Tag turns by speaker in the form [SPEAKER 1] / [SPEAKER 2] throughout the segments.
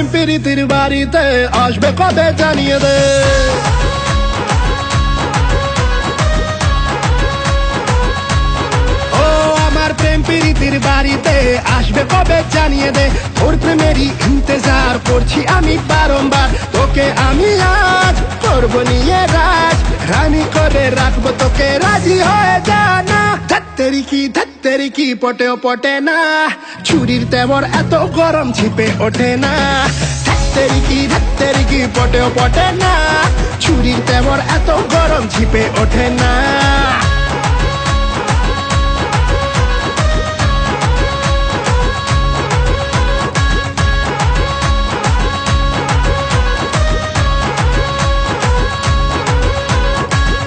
[SPEAKER 1] প্রেম প্রীতির বাড়িতে আসবে কবে জানিয়ে দে। ও আমার প্রেম প্রীতির বাড়িতে আসবে কবে জানিয়ে দে। তোর প্রেমেরই ইন্তজার করছি আমি বারংবার। তোকে আমি আজ করব নিয়ে রাজ, রানী করে রাখবো তোকে, রাজি হয়ে জানা। ধত্তেরি কি পটেও পটে না, ছুরির তেমর এত গরম ছিপে ওঠে না। ধত্তেরি কি পটেও পটে না, ছুরির তেমর এত গরম ছিপে ওঠে না।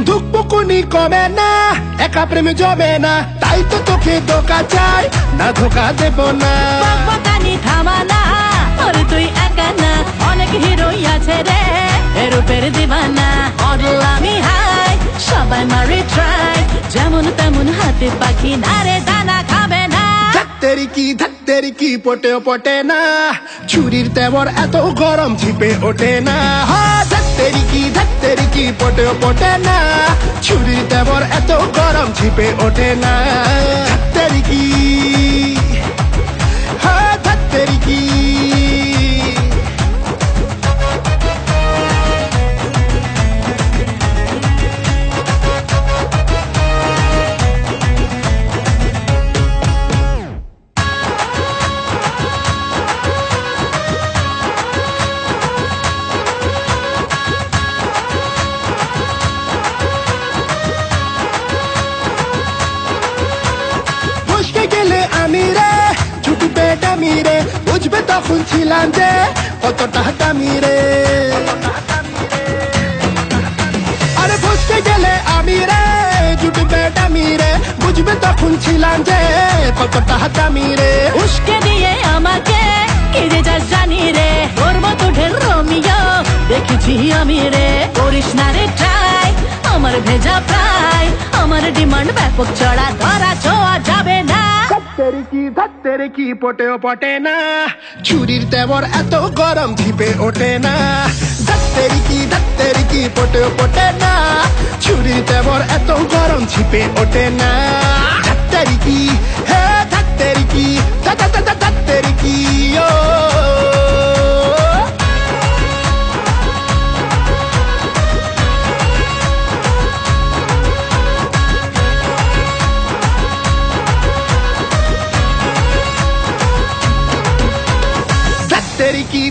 [SPEAKER 1] ধুকপুকুনি কমে না, একা প্রেম জমে না, তাই তো তোকে ধোকা চাই, না ধোকা দেব না।
[SPEAKER 2] বকবকানি থামা না, ওর তুই একা না, অনেক হিরোই আছে রে এরূপের দিবানা। মডেল আমি হাই, সবাই মারে ট্রাই, যেমন তেমন হাতে পাখি না রে, দানা খাবে না।
[SPEAKER 1] ধত্তেরি কি পটেও পটে না, ছুরির তেমর এত গরম ছিপে ওঠে না। ধত্তেরি কি পটেও পটে না, ছুরির তেমর এত গরম ছিপে ওঠে না। ধত্তেরি কি, হ্যাঁ ধত্তেরি কি। গেলে আমি রে ছুটবে ডামি রে, বুঝবে তখন ছিলাম যে কতটা দামি রে। আরে বুঝতে গেলে আমি রে ছুটবে ডামি রে, বুঝবে তখন ছিলাম যে কতটা দামি রে।
[SPEAKER 2] উস্কে দিয়ে আমাকে কিরে যা জানি রে, তোর মতো ঢের রোমিও দেখেছি আমি রে। করিস না রে ট্রাই, আমার ভেজা প্রায়, আমার ডিমান্ড ব্যাপক, চড়া ধরা ছোঁয়া যাবে না।
[SPEAKER 1] ধত্তেরি কি পটেও পটে না, ছুরির তেমর এত গরম ছিপে ওঠে না। ধত্তেরি কি পটেও পটে না, ছুরির তেমর এত গরম ছিপে ওঠে না। ধত্তেরি কি, হ্যাঁ ধত্তেরি কি, ধত্তেরি কি ও। धत्तेरी की